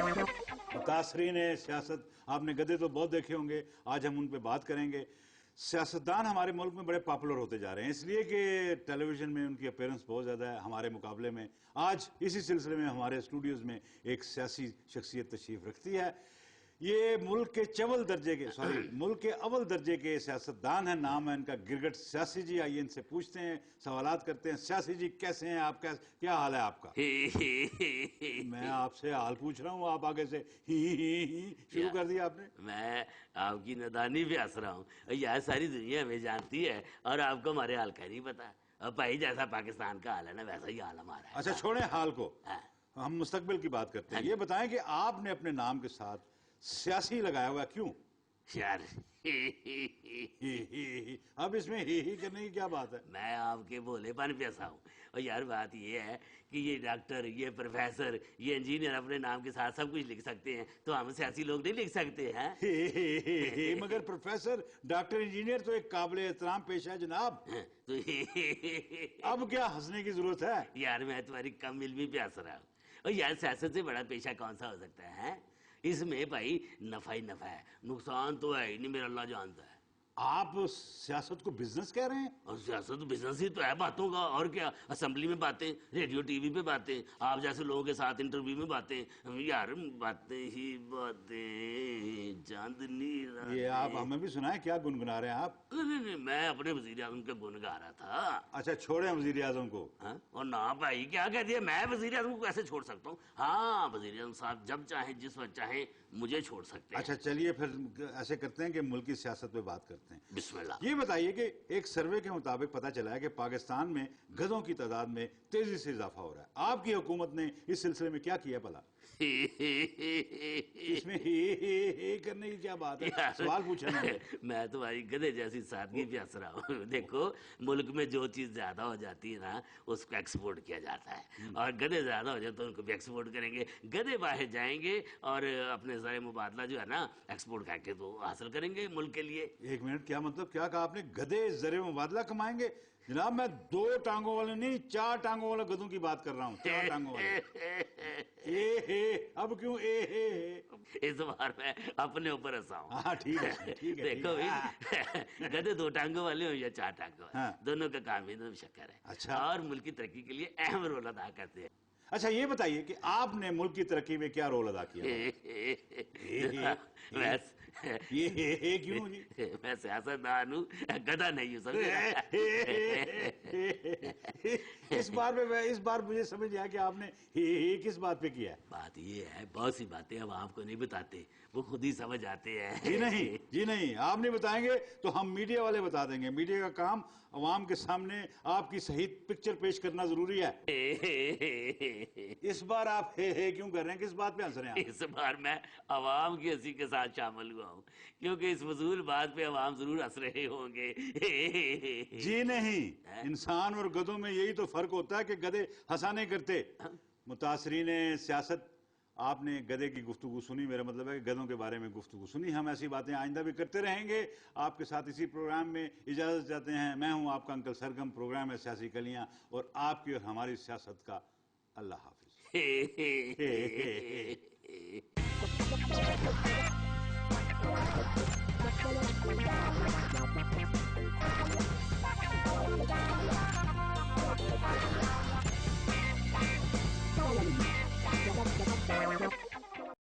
मुतासरीन सियासत, आपने गधे तो बहुत देखे होंगे, आज हम उन पे बात करेंगे। सियासतदान हमारे मुल्क में बड़े पॉपुलर होते जा रहे हैं, इसलिए कि टेलीविजन में उनकी अपीयरेंस बहुत ज़्यादा है हमारे मुकाबले में। आज इसी सिलसिले में हमारे स्टूडियोज़ में एक सियासी शख्सियत तशरीफ़ रखती है। ये मुल्क के मुल्क के अव्वल दर्जे के सियासतदान हैं। नाम है इनका गिरगट सियासी जी। आइए इनसे पूछते हैं, सवालात करते हैं। सियासी जी कैसे हैं आप? क्या हाल है आपका? मैं आपसे हाल पूछ रहा हूँ, आप आगे से ही शुरू कर दिया आपने। मैं आपकी नादानी भी हंस रहा हूँ यार, सारी दुनिया हमें जानती है और आपको हमारे हाल का नहीं पता। अब भाई जैसा पाकिस्तान का हाल है ना, वैसा ही हाल हमारा है। अच्छा छोड़ें हाल को, हम मुस्तकबिल की बात करते हैं। ये बताएं कि आपने अपने नाम के साथ सियासी लगाया हुआ, क्यों? यार अब इसमें ही करने की क्या बात है? मैं आपके भोलेपन पे हंसा हूँ। और यार बात ये है कि ये डॉक्टर, ये प्रोफेसर, ये इंजीनियर अपने नाम के साथ सब कुछ लिख सकते हैं, तो हम सियासी लोग नहीं लिख सकते हैं? मगर प्रोफेसर, डॉक्टर, इंजीनियर तो एक काबिल एहतराम पेशा है जनाब। तो अब क्या हंसने की जरूरत है? यार मैं तुम्हारी कम इल्मी पे हंस रहा हूँ। और यार सियासत से बड़ा पेशा कौन सा हो सकता है? इसमें भाई नफा ही नफा है, नुकसान तो है ही नहीं, मेरा अल्लाह जानता है। आप सियासत को बिजनेस कह रहे हैं? और सियासत तो बिजनेस ही तो है बातों का, और क्या। असेंबली में बातें, रेडियो टीवी पे बातें, आप जैसे लोगों के साथ इंटरव्यू में बातें। यार बातें ही बातें, चांदनी रातें। ये आप हमें भी सुनाए, क्या गुनगुना रहे हैं आप? नहीं, मैं अपने वजीर आजम के गुन गा रहा था। अच्छा छोड़े वजीर आजम को। और ना भाई, क्या कह दिया? मैं वजीर आजम को कैसे छोड़ सकता हूँ? हाँ, वजीर आजम साहब जब चाहे, जिस वक्त चाहे मुझे छोड़ सकते हैं। अच्छा चलिए फिर ऐसे करते हैं कि मुल्क की सियासत पे बात करते हैं। बिस्मिल्लाह। ये बताइए कि एक सर्वे के मुताबिक पता चला है कि पाकिस्तान में गधों की तादाद में तेजी से इजाफा हो रहा है। आपकी हुकूमत ने इस सिलसिले में क्या किया भला? इसमें हे करने की क्या बात है? सवाल पूछा मैंने। मैं तुम्हारी गधे जैसी सादगी पे हंस रहा हूँ। देखो, मुल्क में जो चीज ज्यादा हो जाती है ना, उसको एक्सपोर्ट किया जाता है, और गधे ज्यादा हो जाए तो उनको भी एक्सपोर्ट करेंगे। गधे बाहर जाएंगे और अपने ज़र मुबादला जो है ना, एक्सपोर्ट करके तो हासिल करेंगे मुल्क के लिए। एक मिनट, क्या मतलब? क्या कहा आपने? गधे ज़र मुबादला कमाएंगे? जनाब मैं 2 टांगों वाले नहीं, 4 टांगों वाले गधों की बात कर रहा हूँ। 4 टांगों वाले। अब क्यों इस बार मैं अपने ऊपर हंसा हूँ। हाँ ठीक है देखो भाई, गधे 2 टांगों वाले हो या 4 टांगों वाले, दोनों का काम ही तो शक्कर है। अच्छा। और मुल्क की तरक्की के लिए अहम रोल अदा करते हैं। अच्छा ये बताइए कि आपने मुल्क की तरक्की में क्या रोल अदा किया? ये क्यों जी? मैं सियासतदान हूँ, गधा नहीं हूँ, समझे? इस बार मुझे समझ आया कि आपने किस बात पे किया है। बात ये है, बहुत सी बातें हम आपको नहीं बताते, वो खुद ही समझ आते हैं। जी नहीं, आप नहीं बताएंगे तो हम मीडिया वाले बता देंगे। मीडिया का काम अवाम के सामने आपकी सही पिक्चर पेश करना जरूरी है। इस बार आप क्यों कर रहे हैं? किस बात पे हंस रहे हैं? इस बार मैं अवाम की हंसी के साथ शामिल हुआ हूँ, क्योंकि इस फजूल बात पे अवाम जरूर हंस रहे होंगे। जी नहीं, इंसान और गधों में यही तो फर्क होता है कि गधे हंसा नहीं करते। मुतासरीन सियासत, आपने गधे की गुफ्तगू सुनी, मेरा मतलब है कि गधों के बारे में गुफ्तगू सुनी। हम ऐसी बातें आइंदा भी करते रहेंगे आपके साथ इसी प्रोग्राम में। इजाजत चाहते हैं। मैं हूं आपका अंकल सरगम। प्रोग्राम है सियासी कलियां, और आपकी और हमारी सियासत का। अल्लाह हाफिज।